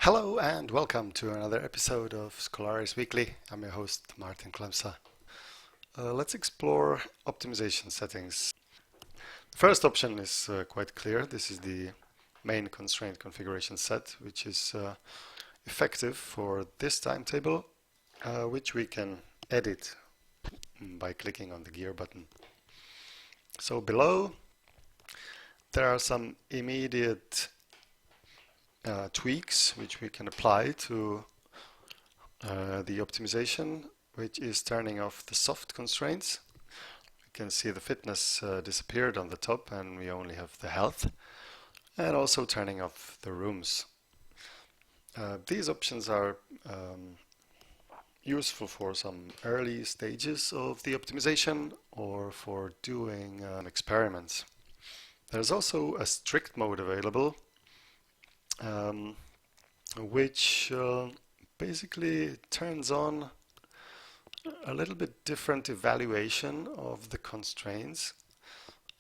Hello and welcome to another episode of Skolaris Weekly. I'm your host Martin Klemsa. Let's explore optimization settings. The first option is quite clear. This is the main constraint configuration set, which is effective for this timetable, which we can edit by clicking on the gear button. So below there are some immediate tweaks which we can apply to the optimization, which is turning off the soft constraints. You can see the fitness disappeared on the top and we only have the health, and also turning off the rooms. These options are useful for some early stages of the optimization or for doing experiments. There's also a strict mode available, which basically turns on a little bit different evaluation of the constraints.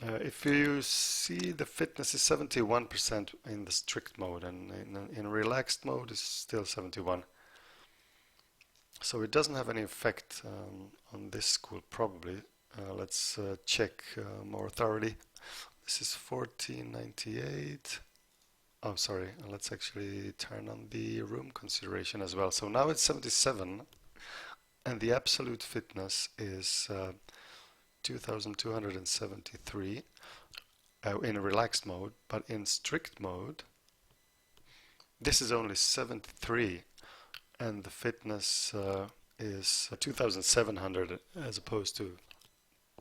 If you see, the fitness is 71% in the strict mode, and in relaxed mode is still 71. So it doesn't have any effect on this school probably. Let's check more thoroughly. This is 1498. Oh, sorry, let's actually turn on the room consideration as well. So now it's 77 and the absolute fitness is 2273 in relaxed mode, but in strict mode this is only 73 and the fitness is 2700 as opposed to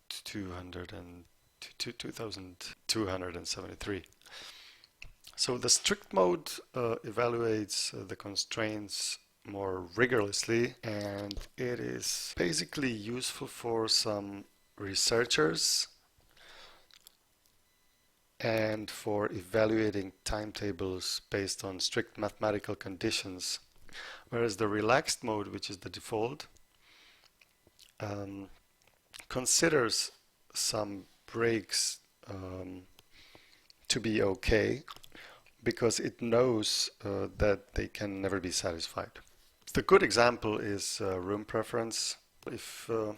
2273. So the strict mode evaluates the constraints more rigorously, and it is basically useful for some researchers and for evaluating timetables based on strict mathematical conditions, whereas the relaxed mode, which is the default, considers some breaks to be okay, because it knows that they can never be satisfied. The good example is room preference. If a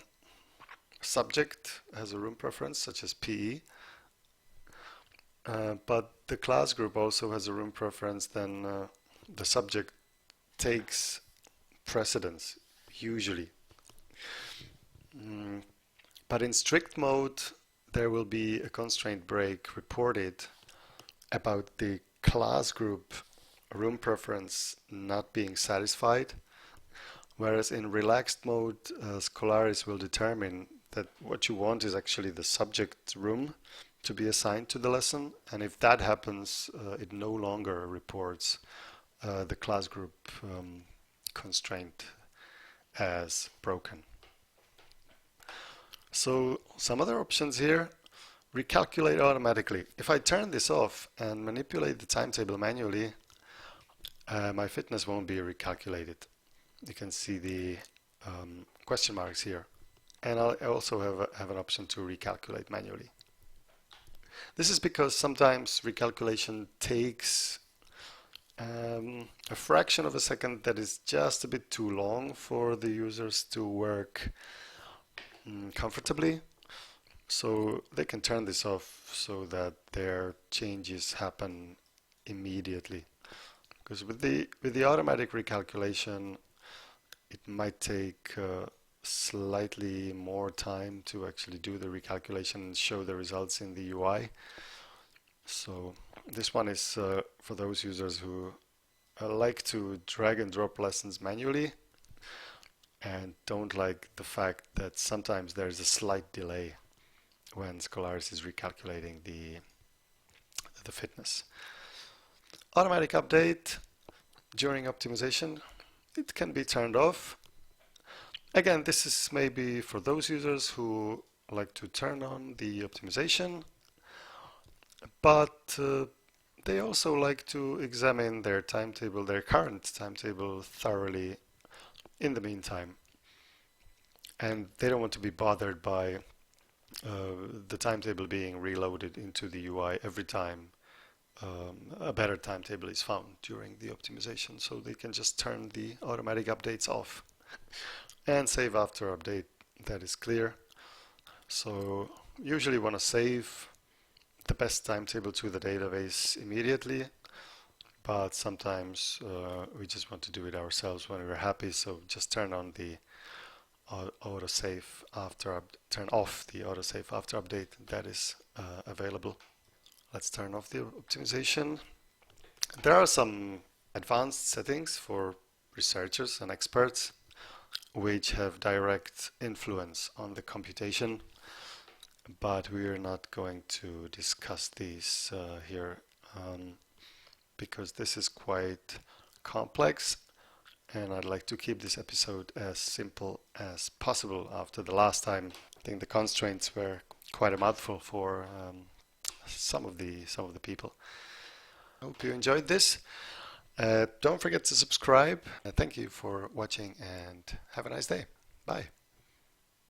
subject has a room preference, such as PE, but the class group also has a room preference, then the subject takes precedence, usually. But in strict mode, there will be a constraint break reported about the class group room preference not being satisfied, whereas in relaxed mode Skolaris will determine that what you want is actually the subject room to be assigned to the lesson, and if that happens it no longer reports the class group constraint as broken. So some other options here: recalculate automatically. If I turn this off and manipulate the timetable manually, my fitness won't be recalculated. You can see the question marks here. And I also have an option to recalculate manually. This is because sometimes recalculation takes a fraction of a second that is just a bit too long for the users to work comfortably. So they can turn this off so that their changes happen immediately. Because with the automatic recalculation, it might take slightly more time to actually do the recalculation and show the results in the UI. So this one is for those users who like to drag and drop lessons manually and don't like the fact that sometimes there's a slight delay when Skolaris is recalculating the fitness. Automatic update during optimization, it can be turned off. Again, this is maybe for those users who like to turn on the optimization, but they also like to examine their timetable, their current timetable thoroughly in the meantime. And they don't want to be bothered by the timetable being reloaded into the UI every time a better timetable is found during the optimization. So they can just turn the automatic updates off and save after update. That is clear. So usually want to save the best timetable to the database immediately, but sometimes we just want to do it ourselves when we're happy. So just turn on the autosave after turn off the autosave after update that is available. Let's turn off the optimization. There are some advanced settings for researchers and experts which have direct influence on the computation, but we are not going to discuss these here because this is quite complex, and I'd like to keep this episode as simple as possible. After the last time, I think the constraints were quite a mouthful for some of the people. I hope you enjoyed this. Don't forget to subscribe. Thank you for watching and have a nice day. Bye.